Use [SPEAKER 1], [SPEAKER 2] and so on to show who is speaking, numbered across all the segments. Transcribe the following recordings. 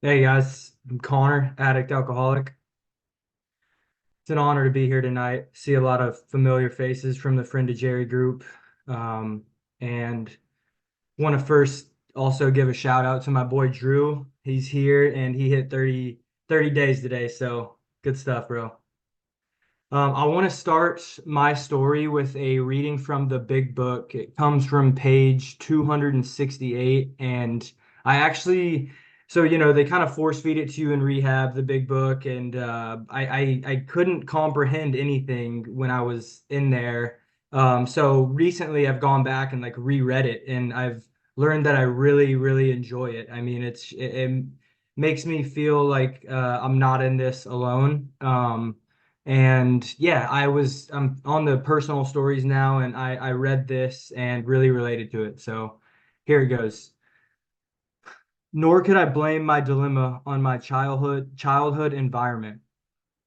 [SPEAKER 1] Hey guys, I'm Connor, addict alcoholic. It's an honor to be here tonight. See a lot of familiar faces from the Friend of Jerry group. Um, and want to first also give a shout out to my boy Drew. He's here and he hit 30 days today. So good stuff, bro. I want to start my story with a reading from the Big Book. It comes from page 268. And I actually, so, they kind of force feed it to you in rehab, the Big Book. And I couldn't comprehend anything when I was in there. So recently I've gone back and like reread it and I've learned that I really, really enjoy it. I mean, it makes me feel like I'm not in this alone. And yeah, I'm on the personal stories now, and I read this and really related to it. So here it goes. Nor could I blame my dilemma on my childhood environment.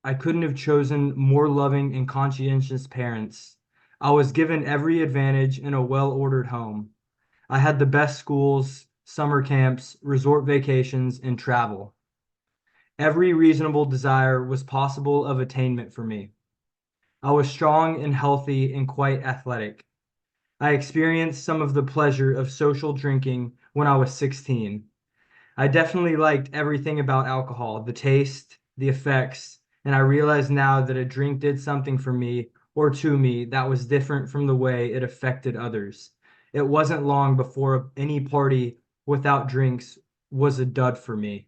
[SPEAKER 1] I couldn't have chosen more loving and conscientious parents. I was given every advantage in a well-ordered home. I had the best schools, summer camps, resort vacations, and travel. Every reasonable desire was possible of attainment for me. I was strong and healthy and quite athletic. I experienced some of the pleasure of social drinking when I was 16. I definitely liked everything about alcohol, the taste, the effects, and I realize now that a drink did something for me or to me that was different from the way it affected others. It wasn't long before any party without drinks was a dud for me.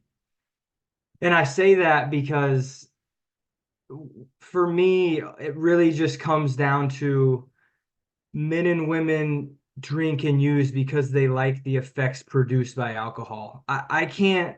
[SPEAKER 1] And I say that because for me, it really just comes down to men and women drink and use because they like the effects produced by alcohol. I can't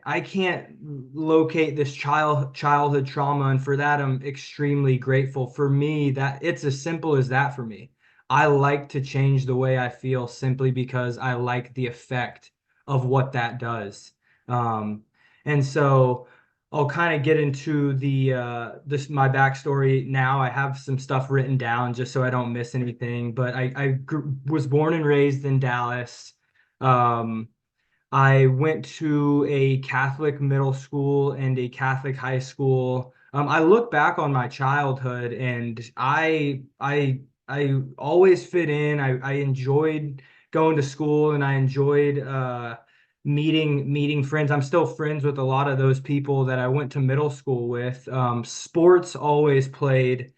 [SPEAKER 1] locate this childhood trauma, and for that I'm extremely grateful. For me, that it's as simple as that for me. I like to change the way I feel simply because I like the effect of what that does. Um, and so I'll kind of get into the this my backstory now. I have some stuff written down just so I don't miss anything. But was born and raised in Dallas. Um, I went to a Catholic middle school and a Catholic high school. I look back on my childhood and I always fit in. I enjoyed going to school and I enjoyed meeting friends. I'm still friends with a lot of those people that I went to middle school with. Sports always played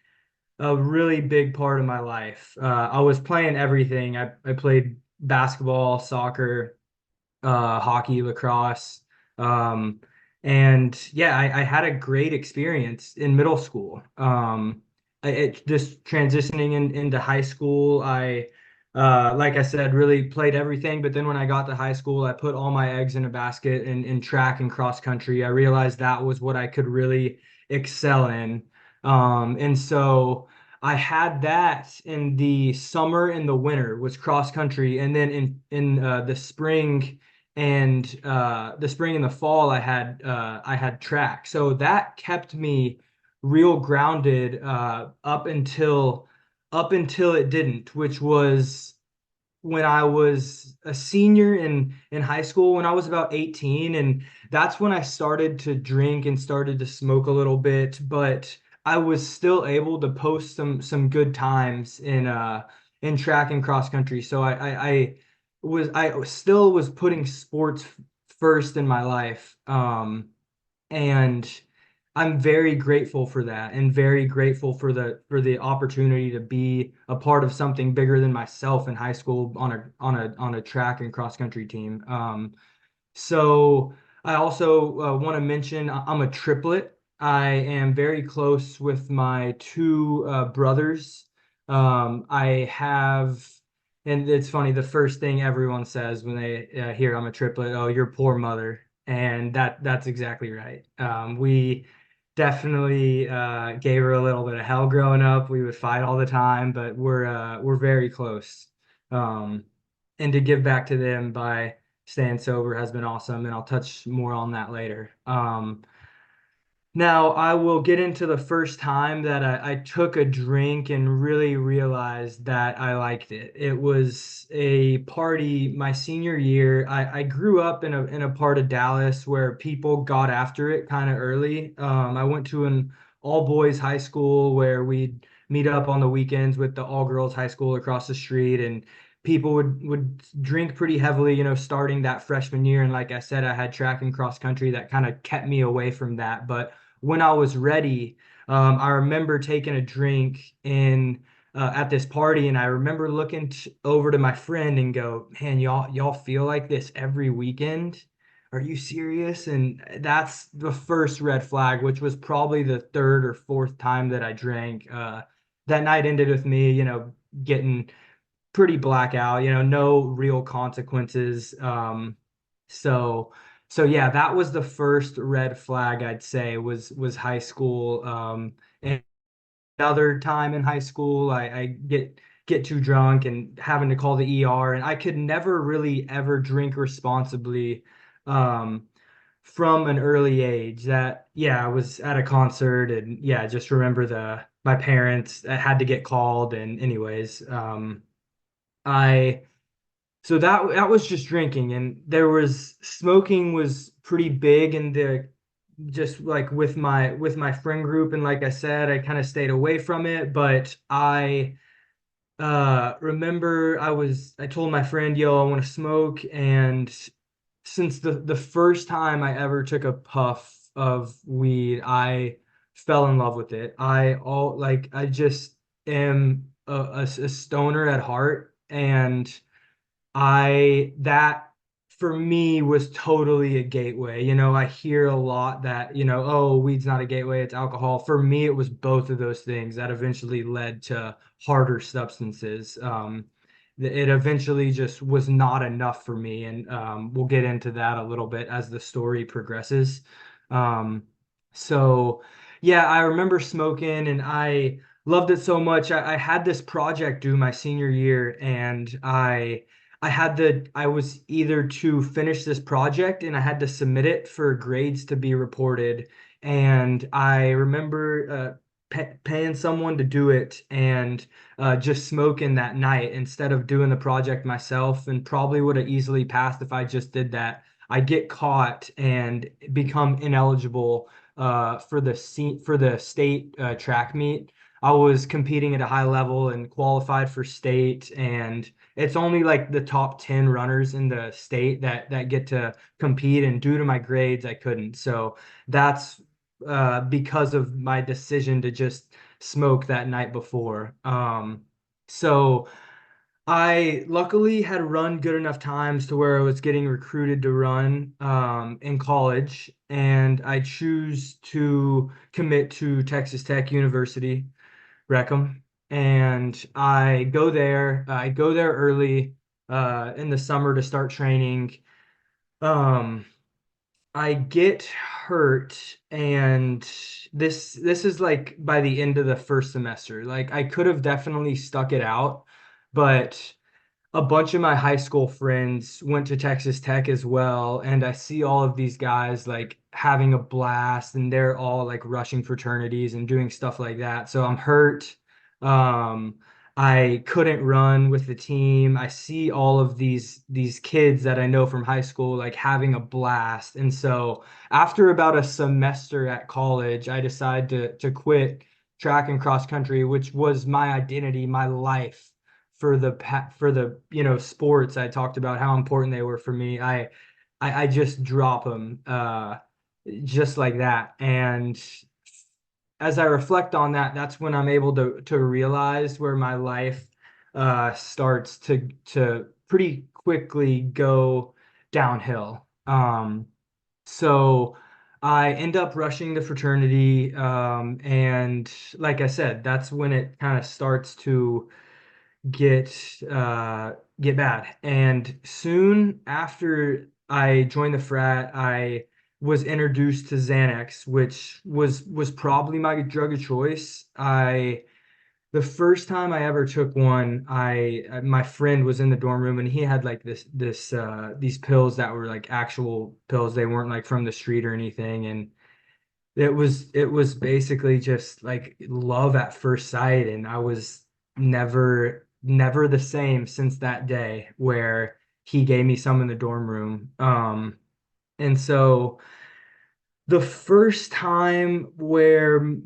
[SPEAKER 1] a really big part of my life. I was playing everything. I played basketball, soccer, hockey, lacrosse. Um, and yeah, I had a great experience in middle school. Just transitioning into high school, like I said, really played everything. But then when I got to high school, I put all my eggs in a basket in track and cross country. I realized that was what I could really excel in. And so I had that in the summer and the winter was cross country, and then in the spring and the fall I had track. So that kept me real grounded up until it didn't, which was when I was a senior in high school when I was about 18, and that's when I started to drink and started to smoke a little bit, but I was still able to post some good times in track and cross country. So I still was putting sports first in my life. And I'm very grateful for that and very grateful for the opportunity to be a part of something bigger than myself in high school on a track and cross country team. So I also want to mention I'm a triplet. I am very close with my two brothers. I have, and it's funny, the first thing everyone says when they hear I'm a triplet, oh, your poor mother. And that's exactly right. We definitely gave her a little bit of hell growing up. We would fight all the time, but we're very close. Um, and to give back to them by staying sober has been awesome, and I'll touch more on that later. Now, I will get into the first time that I took a drink and really realized that I liked it. It was a party my senior year. I grew up in a part of Dallas where people got after it kind of early. I went to an all boys high school where we'd meet up on the weekends with the all girls high school across the street, and people would drink pretty heavily, starting that freshman year. And like I said, I had track and cross country that kind of kept me away from that. But when I was ready, I remember taking a drink in at this party, and I remember looking over to my friend and go, "Man, y'all feel like this every weekend? Are you serious?" And that's the first red flag, which was probably the third or fourth time that I drank. That night ended with me, getting pretty blackout, no real consequences. So so yeah, that was the first red flag I'd say was high school. And another time in high school, I get too drunk and having to call the ER, and I could never really ever drink responsibly um from an early age. That yeah, I was at a concert, and yeah, just remember the my parents had to get called, and anyways, I so that was just drinking, and there was smoking was pretty big in the just like with my friend group, and like I said, I kind of stayed away from it. But I remember I told my friend, "Yo, I want to smoke," and since the first time I ever took a puff of weed, I fell in love with it. I just am a stoner at heart, and I that for me was totally a gateway. I hear a lot that, oh, weed's not a gateway, it's alcohol. For me, it was both of those things that eventually led to harder substances. It eventually just was not enough for me, and we'll get into that a little bit as the story progresses. Um, so yeah, I remember smoking, and I loved it so much. I had this project due my senior year, and I was either to finish this project and I had to submit it for grades to be reported. And I remember paying someone to do it, and just smoking that night instead of doing the project myself, and probably would have easily passed if I just did that. I get caught and become ineligible for the state track meet. I was competing at a high level and qualified for state, and it's only like the top 10 runners in the state that get to compete, and due to my grades I couldn't. So that's because of my decision to just smoke that night before. So I luckily had run good enough times to where I was getting recruited to run in college, and I choose to commit to Texas Tech University, Wreckham, and I go there. I go there early in the summer to start training. Um, I get hurt, and this is like by the end of the first semester. Like I could have definitely stuck it out, but a bunch of my high school friends went to Texas Tech as well, and I see all of these guys like having a blast, and they're all like rushing fraternities and doing stuff like that. So I'm hurt. Um, I couldn't run with the team. I see all of these kids that I know from high school like having a blast. And so after about a semester at college, I decided to quit track and cross country, which was my identity, my life for the sports. I talked about how important they were for me. I just drop them just like that. And as I reflect on that, that's when I'm able to realize where my life starts to pretty quickly go downhill. So I end up rushing the fraternity, and like I said, that's when it kind of starts to get get bad. And soon after I joined the frat, I was introduced to Xanax, which was probably my drug of choice. I The first time I ever took one, my friend was in the dorm room, and he had like these pills that were like actual pills. They weren't like from the street or anything. And it was basically just like love at first sight, and I was never the same since that day where he gave me some in the dorm room. And so the first time where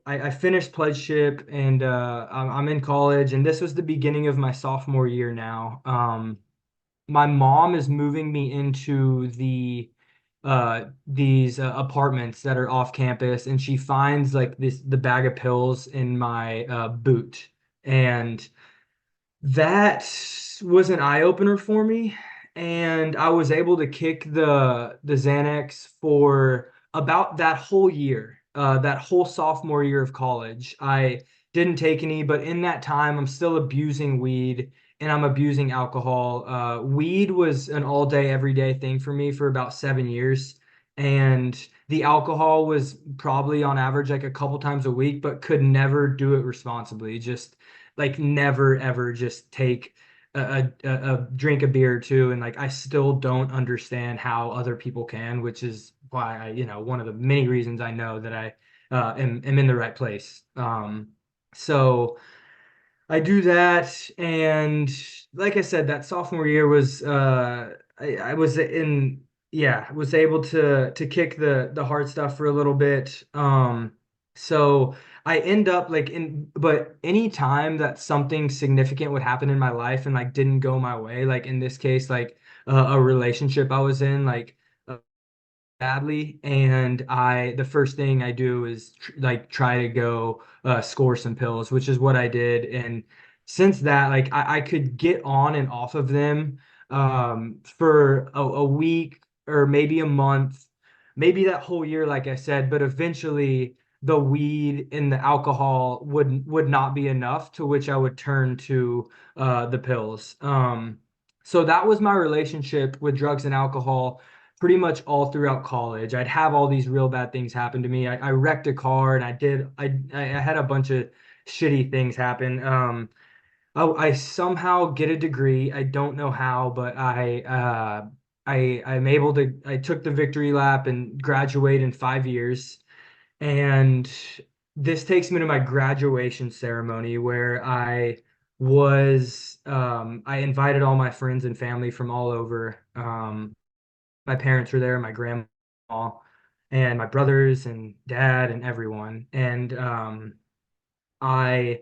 [SPEAKER 1] I finished pledgeship, and I'm in college, and this was the beginning of my sophomore year now. My mom is moving me into these apartments that are off campus, and she finds like the bag of pills in my boot, and that was an eye opener for me. And I was able to kick the Xanax for about that whole year, that whole sophomore year of college. I didn't take any, but in that time, I'm still abusing weed and I'm abusing alcohol. Weed was an all day, everyday thing for me for about 7 years. And the alcohol was probably on average like a couple times a week, but could never do it responsibly. Just like never ever just take a drink of beer or two, and like I still don't understand how other people can, which is why one of the many reasons I know that I am in the right place. So I do that, and like I said, that sophomore year was I was in yeah, was able to kick the hard stuff for a little bit. So I end up like in but any time that something significant would happen in my life and like didn't go my way, like in this case, like a relationship I was in, like badly, and I the first thing I do is like try to go score some pills, which is what I did. And since that, like I could get on and off of them for a week or maybe a month, maybe that whole year, like I said, but eventually the weed and the alcohol would not be enough, to which I would turn to the pills. So that was my relationship with drugs and alcohol pretty much all throughout college. I'd have all these real bad things happen to me. I wrecked a car, and I had a bunch of shitty things happen. I somehow get a degree. I don't know how, but I'm able to. I took the victory lap and graduate in 5 years. And this takes me to my graduation ceremony where I invited all my friends and family from all over. My parents were there, my grandma, and my brothers and dad and everyone. And I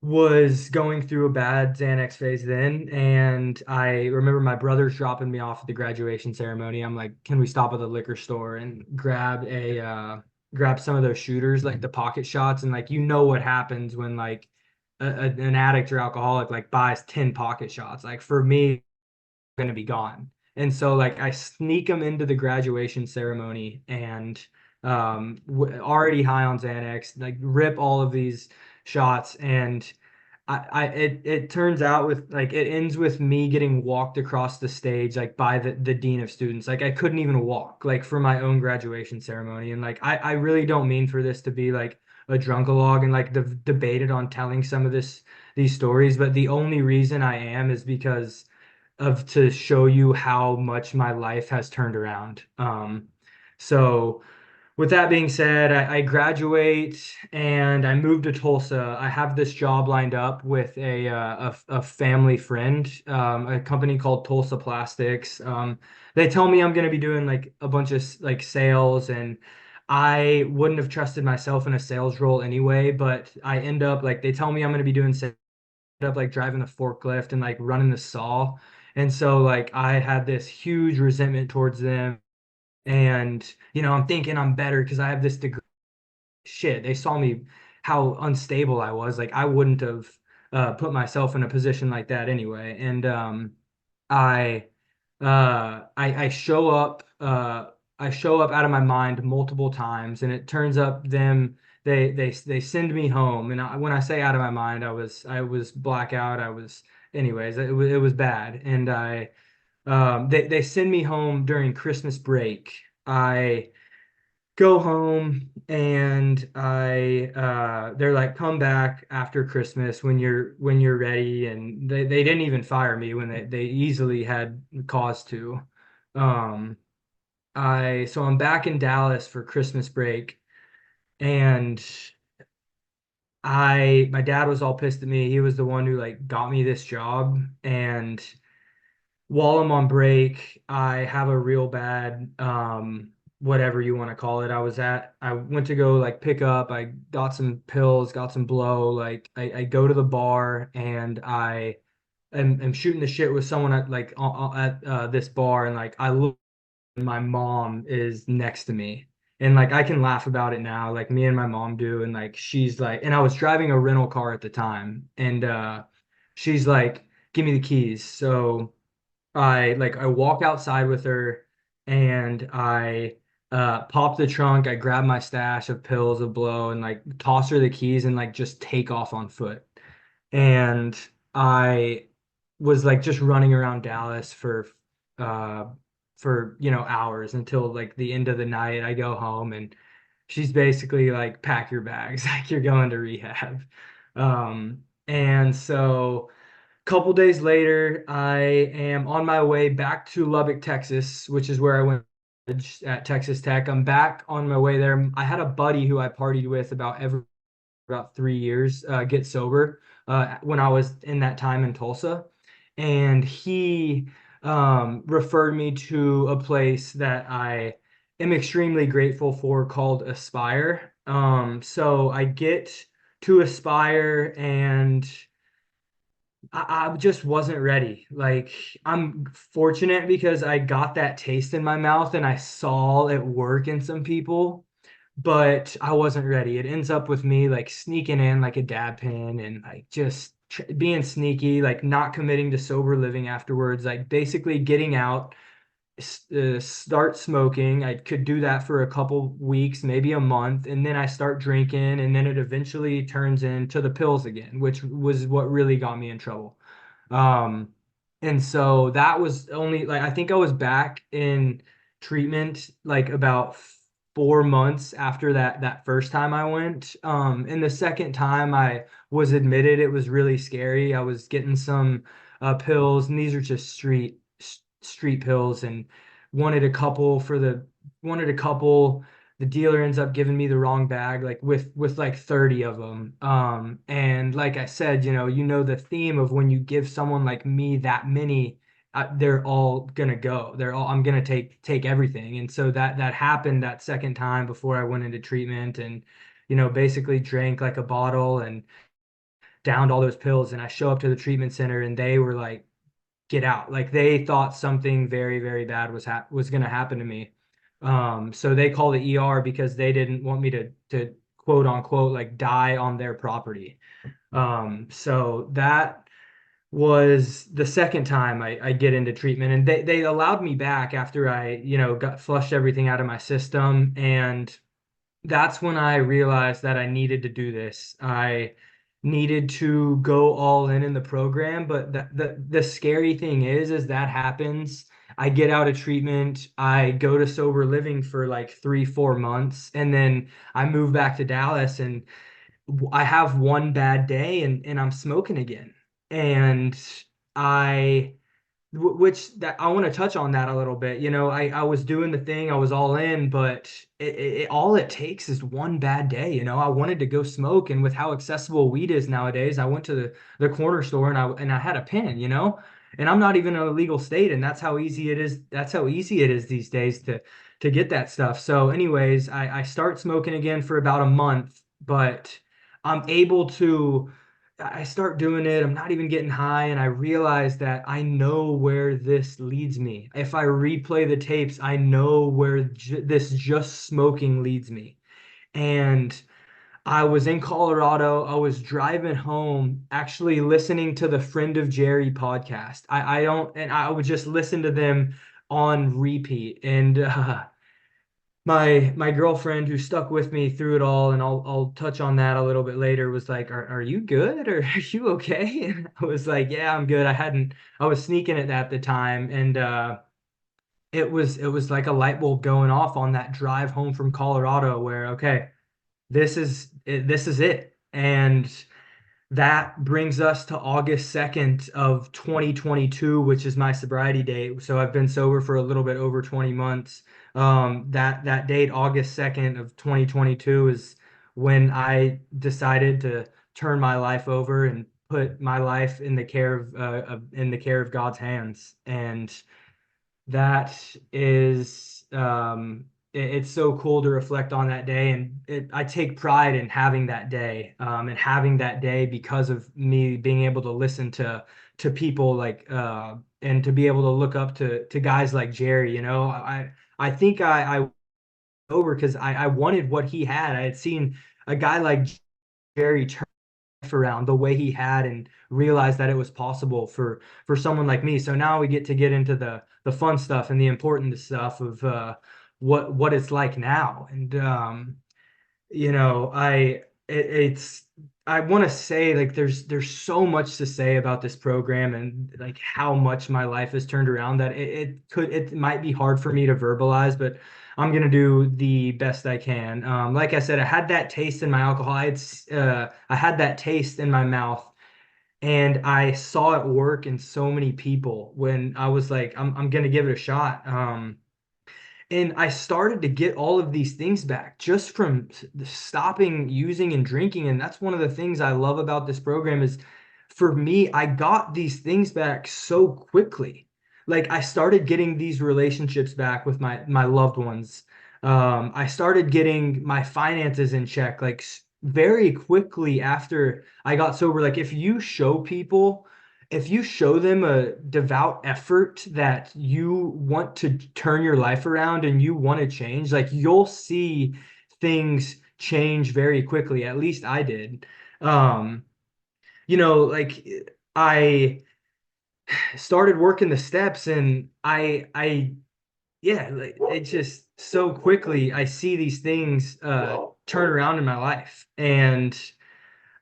[SPEAKER 1] was going through a bad Xanax phase then, and I remember my brothers dropping me off at the graduation ceremony. I'm like, "Can we stop at the liquor store and grab some of those shooters, like the pocket shots?" And like, what happens when like an addict or alcoholic like buys 10 pocket shots. Like for me, going to be gone. And so like I sneak them into the graduation ceremony, and already high on Xanax, like rip all of these shots. And it turns out with like it ends with me getting walked across the stage like by the dean of students. Like I couldn't even walk like for my own graduation ceremony. And like I really don't mean for this to be like a drunkalog and like debated on telling some of these stories, but the only reason I am is because of to show you how much my life has turned around. So with that being said, I graduate and I move to Tulsa. I have this job lined up with a family friend, a company called Tulsa Plastics. They tell me I'm going to be doing like a bunch of like sales, and I wouldn't have trusted myself in a sales role anyway. But I end up like they tell me I'm going to be doing sales, up like driving the forklift and like running the saw. And so like I had this huge resentment towards them. And I'm thinking I'm better because I have this degree. Shit, they saw me how unstable I was. Like I wouldn't have put myself in a position like that anyway. And I I I show up out of my mind multiple times, and it turns up them they send me home. And when I say out of my mind, I was blackout. I was anyways. It was bad, and they send me home during Christmas break. I go home, and they're like, come back after Christmas when you're ready. And they didn't even fire me when they easily had cause to. um I'm back in Dallas for Christmas break, and my dad was all pissed at me. He was the one who like got me this job, and while I'm on break, I have a real bad whatever you want to call it. I went to go like pick up, I got some pills, got some blow, like I go to the bar and am shooting the shit with someone at this bar, and like I look, my mom is next to me. And like I can laugh about it now, like me and my mom do, and like she's like, and I was driving a rental car at the time, and she's like, give me the keys. So I walk outside with her, and I pop the trunk, I grab my stash of pills of blow and like toss her the keys and like just take off on foot. And I was like just running around Dallas uh hours until like the end of the night. I go home, and she's basically like, pack your bags, like you're going to rehab. And so couple days later, I am on my way back to Lubbock, Texas, which is where I went at Texas Tech. I'm back on my way there. I had a buddy who I partied with about 3 years, get sober, when I was in that time in Tulsa, and he referred me to a place that I am extremely grateful for called Aspire. So I get to Aspire, and I just wasn't ready. Like, I'm fortunate because I got that taste in my mouth and I saw it work in some people, but I wasn't ready. It ends up with me like sneaking in like a dab pen and like just being sneaky, like not committing to sober living afterwards, like basically getting out, start smoking. I could do that for a couple weeks, maybe a month, and then I start drinking, and then it eventually turns into the pills again, which was what really got me in trouble. Um, and so that was only like I think I was back in treatment like about 4 months after that first time I went. And the second time I was admitted, it was really scary. I was getting some pills, and these are just street pills, and wanted a couple for the wanted a couple. The dealer ends up giving me the wrong bag, like with like 30 of them. And like I said, you know the theme of when you give someone like me that many, they're all gonna go. I'm gonna take everything. And so that happened that second time before I went into treatment, and basically drank like a bottle and downed all those pills. And I show up to the treatment center, and they were like, get out. Like they thought something very, very bad was going to happen to me. So they called the ER because they didn't want me to quote unquote like die on their property. So that was the second time I get into treatment, and they allowed me back after I, got flushed everything out of my system. And that's when I realized that I needed to do this. I needed to go all in the program, but the scary thing is that happens. I get out of treatment, I go to sober living for like 3, 4 months, and then I move back to Dallas, and I have one bad day, and I'm smoking again. And I which that I want to touch on that a little bit. I was doing the thing, I was all in, but all it takes is one bad day. I wanted to go smoke, and with how accessible weed is nowadays, I went to the corner store, and I had a pen, and I'm not even in a legal state, and that's how easy it is. That's how easy it is these days to get that stuff. So, anyways, I start smoking again for about a month, but I'm able to. I start doing it. I'm not even getting high, and I realize that I know where this leads me. If I replay the tapes, I know where this just smoking leads me. And I was in Colorado. I was driving home, actually listening to the Friend of Jerry podcast. I don't, and I would just listen to them on repeat. And my girlfriend, who stuck with me through it all, and I'll touch on that a little bit later, was like, are you good, or are you okay? And I was like, yeah, I'm good. I was sneaking it at the time, and it was like a light bulb going off on that drive home from Colorado, where okay, this is it. And that brings us to August 2nd of 2022, which is my sobriety date. So I've been sober for a little bit over 20 months. That date, August 2nd of 2022, is when I decided to turn my life over and put my life in the care in the care of God's hands. And that is it's so cool to reflect on that day, and I take pride in having that day, and having that day because of me being able to listen to people like and to be able to look up to guys like Jerry. I think I over because I wanted what he had. I had seen a guy like Jerry turn around the way he had and realized that it was possible for someone like me. So now we get into the fun stuff and the important stuff of what it's like now. And it's I want to say like there's so much to say about this program and like how much my life has turned around that it might be hard for me to verbalize, but I'm gonna do the best I can. Like I said, I had that taste in my alcohol. I had that taste in my mouth, and I saw it work in so many people when I was like, I'm gonna give it a shot. And I started to get all of these things back just from stopping using and drinking. And that's one of the things I love about this program is for me, I got these things back so quickly. Like I started getting these relationships back with my loved ones. I started getting my finances in check like very quickly after I got sober. Like if you show them a devout effort that you want to turn your life around and you want to change, like you'll see things change very quickly. At least I did. Um, like I started working the steps and yeah, like it just so quickly I see these things turn around in my life. And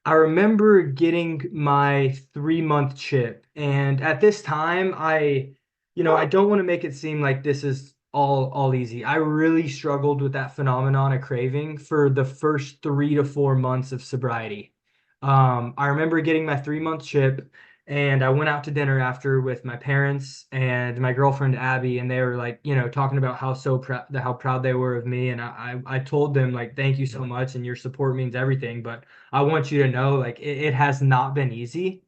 [SPEAKER 1] I remember getting my 3 month chip. And at this time, I don't want to make it seem like this is all easy. I really struggled with that phenomenon of craving for the first 3 to 4 months of sobriety. I remember getting my 3 month chip, and I went out to dinner after with my parents and my girlfriend Abby, and they were like, talking about how proud they were of me. And I told them like, thank you so much, and your support means everything. But I want you to know, like, it has not been easy.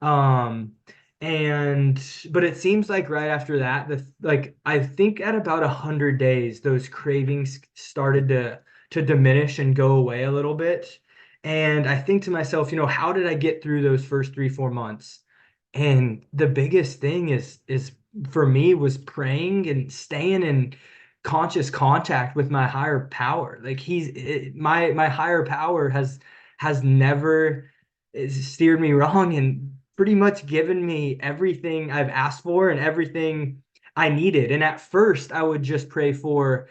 [SPEAKER 1] Um, and but it seems like right after that, like I think at about 100 days, those cravings started to diminish and go away a little bit. And I think to myself, how did I get through those first 3, 4 months? And the biggest thing is for me was praying and staying in conscious contact with my higher power. Like my higher power has never steered me wrong and pretty much given me everything I've asked for and everything I needed. And at first, I would just pray for,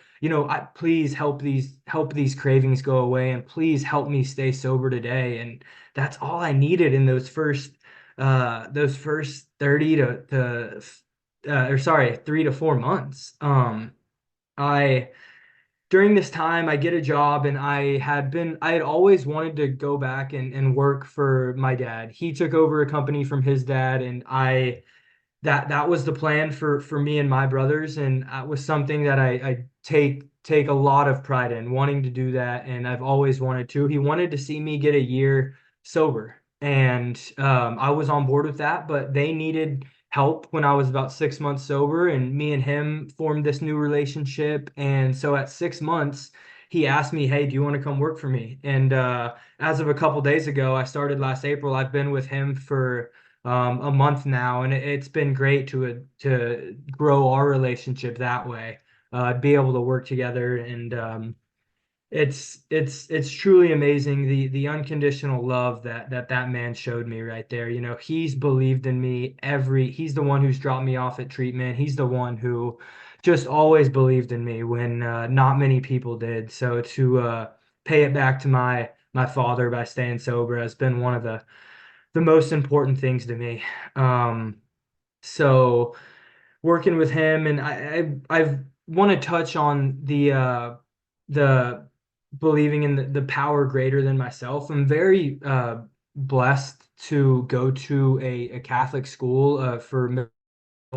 [SPEAKER 1] please help these cravings go away, and please help me stay sober today. And that's all I needed in those first 30 to or sorry, 3 to 4 months. I During this time I get a job, and I had always wanted to go back and work for my dad. He took over a company from his dad, and that was the plan for me and my brothers, and that was something that I take a lot of pride in wanting to do that, and I've always wanted to. He wanted to see me get a year sober, and I was on board with that, but they needed help when I was about 6 months sober, and me and him formed this new relationship. And so at 6 months, he asked me, "Hey, do you want to come work for me?" And as of a couple days ago, I started last April. I've been with him for a month now, and it's been great to grow our relationship that way, be able to work together. And it's truly amazing the unconditional love that man showed me right there. He's believed in me he's the one who's dropped me off at treatment. He's the one who just always believed in me when not many people did. So to pay it back to my father by staying sober has been one of the most important things to me. So working with him, and I want to touch on the believing in the power greater than myself. I'm very blessed to go to a Catholic school for middle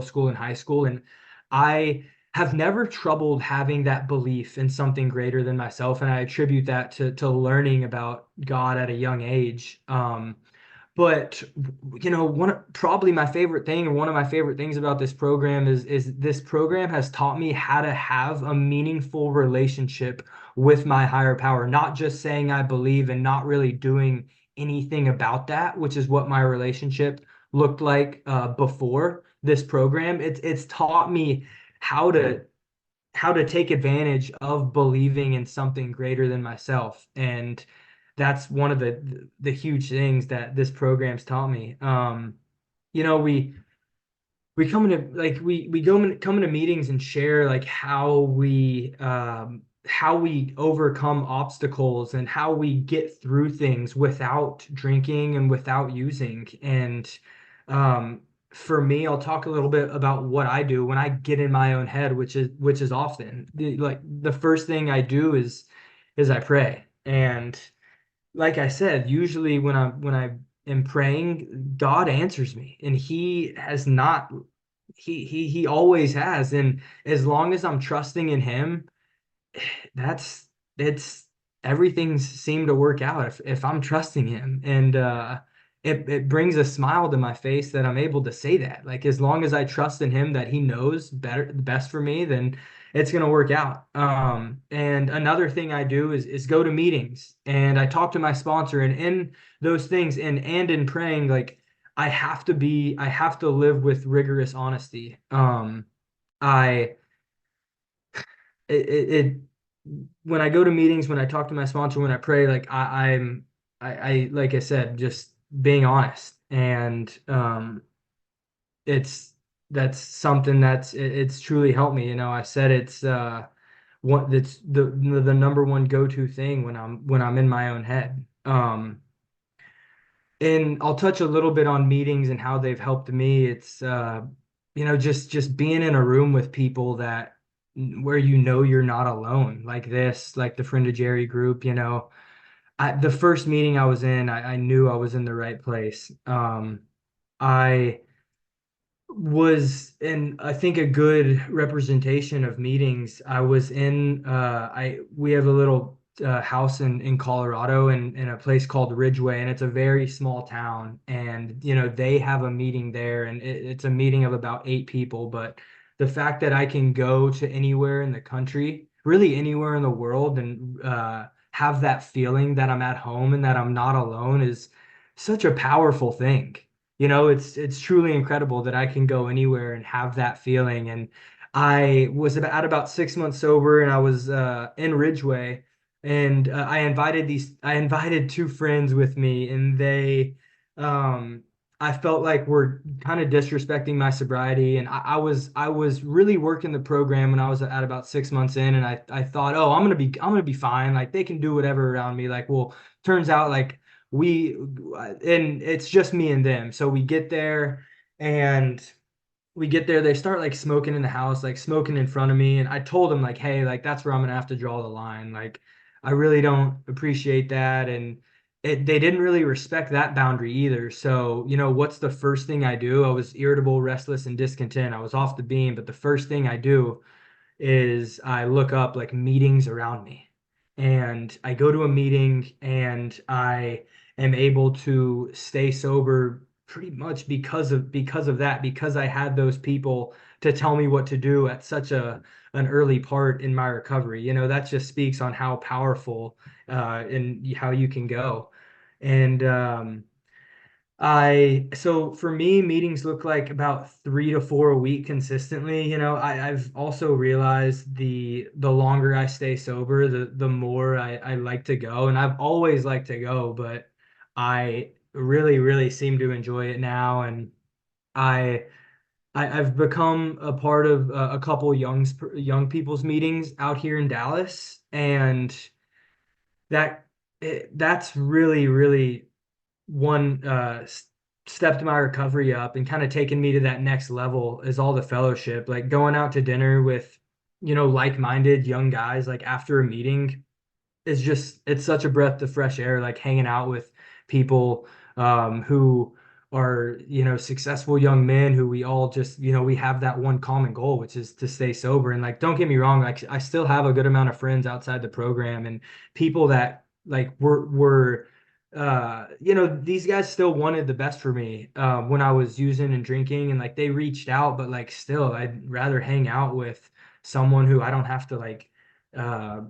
[SPEAKER 1] school and high school, and I have never troubled having that belief in something greater than myself, and I attribute that to learning about God at a young age. But probably my favorite thing, or one of my favorite things about this program is this program has taught me how to have a meaningful relationship with my higher power, not just saying I believe and not really doing anything about that, which is what my relationship looked like before this program. It's taught me how to how to take advantage of believing in something greater than myself. And that's one of the huge things that this program's taught me. You know, we come into like we come into meetings and share like how we overcome obstacles and how we get through things without drinking and without using. And um for me, I'll talk a little bit about what I do when I get in my own head, which is often like the first thing I do is I pray. And like I said, usually when I am praying, God answers me, and He has not. He always has, and as long as I'm trusting in Him, that's it's everything's seemed to work out if I'm trusting Him, and it brings a smile to my face that I'm able to say that. Like as long as I trust in Him that He knows better the best for me, then it's gonna work out. And another thing I do is go to meetings and I talk to my sponsor, and in those things and in praying, like I have to live with rigorous honesty. I it when I go to meetings, when I talk to my sponsor, when I pray, like I like I said, just being honest. And it's that's something it's truly helped me. You know, I said it's what that's the number one go-to thing when I'm in my own head. And I'll touch a little bit on meetings and how they've helped me. It's just being in a room with people that where you're not alone, like this, like the Friend of Jerry group. The first meeting I was in, I knew I was in the right place. I was in, I think, a good representation of meetings. I was in I we have a little house in Colorado in a place called Ridgeway, and it's a very small town. And they have a meeting there, and it's a meeting of about 8 people. But the fact that I can go to anywhere in the country, really anywhere in the world, and have that feeling that I'm at home and that I'm not alone is such a powerful thing. It's truly incredible that I can go anywhere and have that feeling. And I was about 6 months sober, and I was in Ridgeway, and I invited two friends with me, and um, I felt like were kind of disrespecting my sobriety, and I was really working the program when I was at about 6 months in, and I thought, oh, I'm gonna be fine. Like they can do whatever around me. Like, well, turns out like we and it's just me and them. So and we get there, they start like smoking in the house, like smoking in front of me. And I told them like, hey, like that's where I'm gonna have to draw the line. Like I really don't appreciate that. And they didn't really respect that boundary either. So, what's the first thing I do? I was irritable, restless, and discontent. I was off the beam, but the first thing I do is I look up like meetings around me, and I go to a meeting and I am able to stay sober pretty much because of that, because I had those people to tell me what to do at such an early part in my recovery. That just speaks on how powerful and how you can go. And so for me, meetings look like about 3 to 4 a week consistently. I've also realized the longer I stay sober, the more I like to go. And I've always liked to go, but I really, really seem to enjoy it now. And I I've become a part of a couple young people's meetings out here in Dallas, and that's really, really one stepped my recovery up and kind of taken me to that next level is all the fellowship, like going out to dinner with like-minded young guys like after a meeting is just it's such a breath of fresh air, like hanging out with people who are, successful young men who we all just, we have that one common goal, which is to stay sober. And like, don't get me wrong, like I still have a good amount of friends outside the program and people that like were these guys still wanted the best for me when I was using and drinking, and like they reached out, but like still, I'd rather hang out with someone who I don't have to like, uh,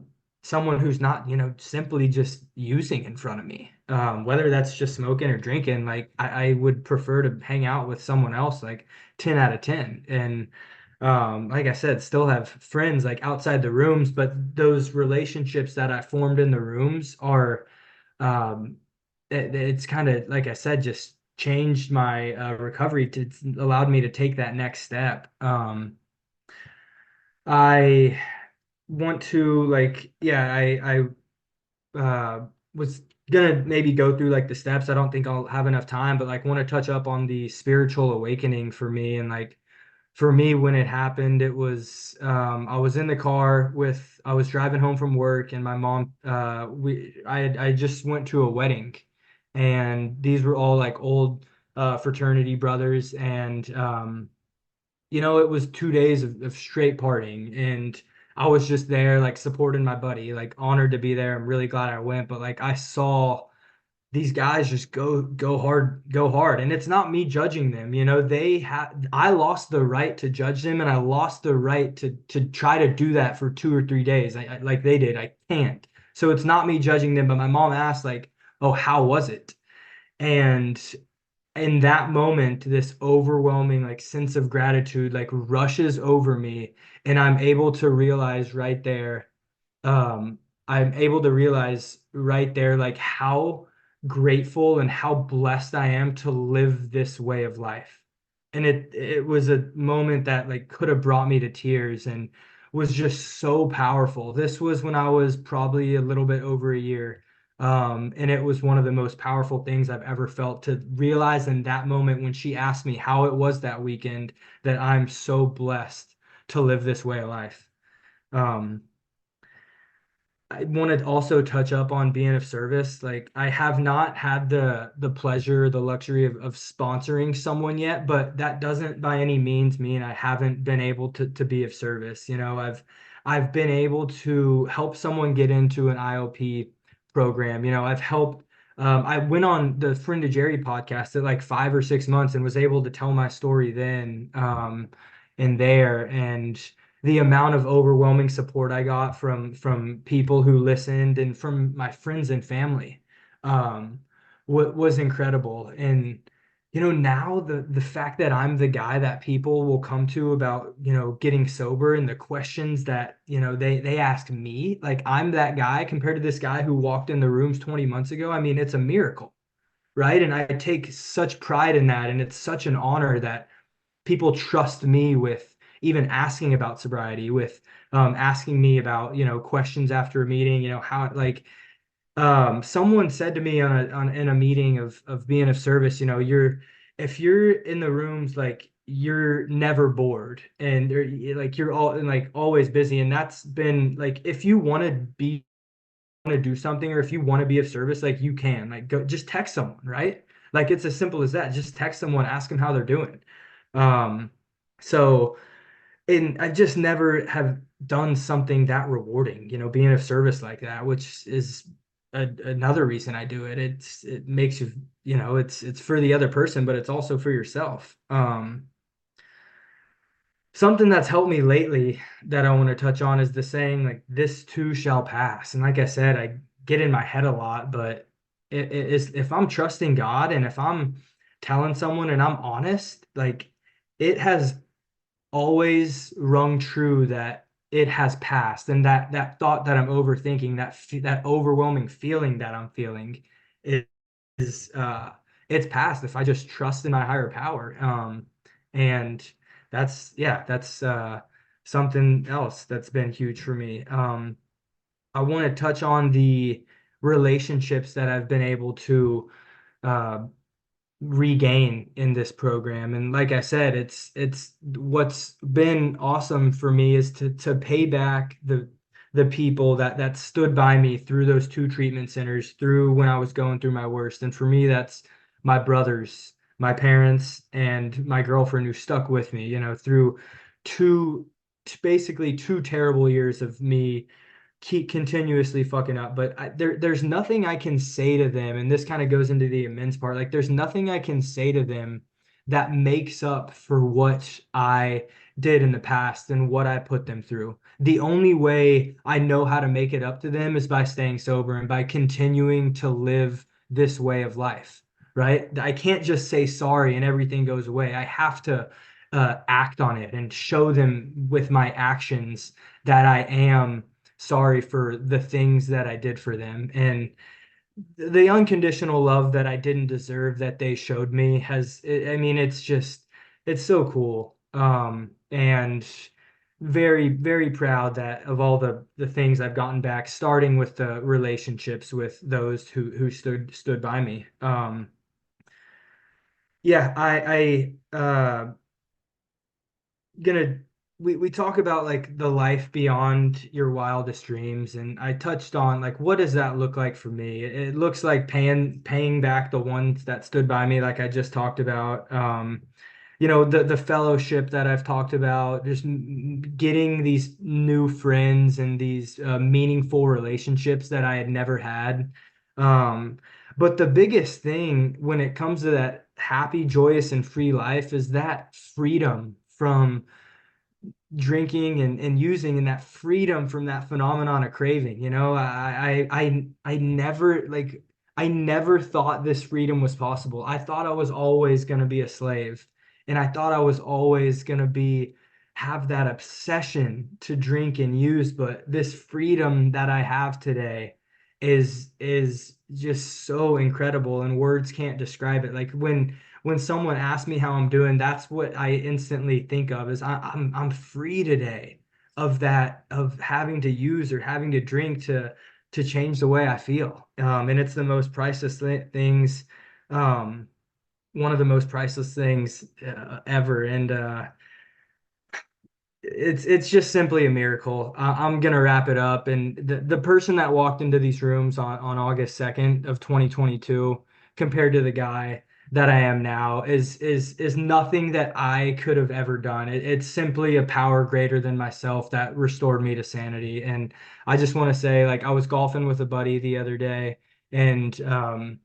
[SPEAKER 1] someone who's not, simply just using in front of me. Whether that's just smoking or drinking, like I would prefer to hang out with someone else, like 10 out of 10. And like I said, still have friends like outside the rooms, but those relationships that I formed in the rooms are um, it's kind of like I said, just changed my recovery to it's allowed me to take that next step. I want to like, yeah, I was gonna maybe go through like the steps. I don't think I'll have enough time, but like want to touch up on the spiritual awakening for me. And like for me, when it happened, it was I was in the car with I was driving home from work, and my mom I just went to a wedding, and these were all like old fraternity brothers, and it was 2 days of straight partying, and I was just there like supporting my buddy, like honored to be there. I'm really glad I went, but like I saw these guys just go hard. And it's not me judging them. I lost the right to judge them, and I lost the right to try to do that for 2 or 3 days. Like they did. I can't. So it's not me judging them, but my mom asked, like, oh, how was it? And in that moment, this overwhelming like sense of gratitude like rushes over me, and I'm able to realize right there um, I'm able to realize right there, like how grateful and how blessed I am to live this way of life. And it was a moment that like could have brought me to tears and was just so powerful. This was when I was probably a little bit over a year. And it was one of the most powerful things I've ever felt to realize in that moment when she asked me how it was that weekend that I'm so blessed to live this way of life. Um, I want to also touch up on being of service. Like I have not had the pleasure, the luxury of sponsoring someone yet, but that doesn't by any means mean I haven't been able to be of service. I've been able to help someone get into an IOP program. I've helped I went on the Friend to Jerry podcast at like 5 or 6 months and was able to tell my story then in there. And the amount of overwhelming support I got from people who listened and from my friends and family was incredible. And now the fact that I'm the guy that people will come to about getting sober, and the questions that they ask me, like I'm that guy compared to this guy who walked in the rooms 20 months ago. I mean, it's a miracle, right? And I take such pride in that, and it's such an honor that people trust me with even asking about sobriety, with asking me about questions after a meeting. How like someone said to me in a meeting of being of service, if you're in the rooms, like you're never bored, and like you're all and like always busy. And that's been like, if you want to do something, or if you want to be of service, like you can like go just text someone, right? Like it's as simple as that. Just text someone, ask them how they're doing. um so and I just never have done something that rewarding, being of service like that, which is another reason I do it. It makes you, it's for the other person, but it's also for yourself. Something that's helped me lately that I want to touch on is the saying, like, this too shall pass. And like I said, I get in my head a lot, but it is, if I'm trusting God and if I'm telling someone and I'm honest, like it has always rung true that it has passed, and that thought that I'm overthinking, that overwhelming feeling that I'm feeling is, is it's passed if I just trust in my higher power. And that's something else that's been huge for me. I want to touch on the relationships that I've been able to uh, regain in this program. And like I said, it's what's been awesome for me is to pay back the people that stood by me through those two treatment centers, through when I was going through my worst. And for me, that's my brothers, my parents, and my girlfriend who stuck with me, through two, basically 2 terrible years of me keep continuously fucking up. But there's nothing I can say to them, and this kind of goes into the immense part. Like, there's nothing I can say to them that makes up for what I did in the past and what I put them through. The only way I know how to make it up to them is by staying sober and by continuing to live this way of life, right? I can't just say sorry and everything goes away. I have to act on it and show them with my actions that I am sorry for the things that I did for them. And the unconditional love that I didn't deserve that they showed me I mean, it's so cool. And very, very proud that of all the things I've gotten back, starting with the relationships with those who stood by me. Yeah, gonna we talk about like the life beyond your wildest dreams, and I touched on like what does that look like for me. It looks like paying back the ones that stood by me, like I just talked about. The fellowship that I've talked about, just getting these new friends and these meaningful relationships that I had never had. um but the biggest thing when it comes to that happy, joyous, and free life is that freedom from drinking and using, and that freedom from that phenomenon of craving. I never like I never thought this freedom was possible. I thought I was always going to be a slave, and I thought I was always going to be have that obsession to drink and use. But this freedom that I have today is just so incredible, and words can't describe it. Like when someone asks me how I'm doing, that's what I instantly think of is I'm free today of that, of having to use or having to drink to change the way I feel. And it's the most priceless things, um, one of the most priceless things ever. And it's just simply a miracle. I'm gonna wrap it up. And the person that walked into these rooms on August 2nd of 2022 compared to the guy that I am now is nothing that I could have ever done. It's simply a power greater than myself that restored me to sanity. And I just want to say, like, I was golfing with a buddy the other day, and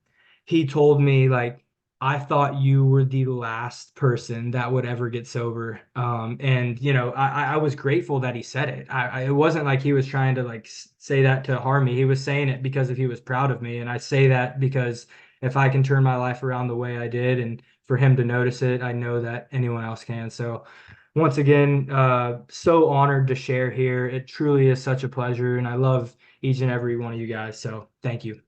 [SPEAKER 1] he told me, like, I thought you were the last person that would ever get sober. And I was grateful that he said it. It wasn't like he was trying to like say that to harm me. He was saying it because if he was proud of me. And I say that because if I can turn my life around the way I did, and for him to notice it, I know that anyone else can. So once again, so honored to share here. It truly is such a pleasure, and I love each and every one of you guys. So thank you.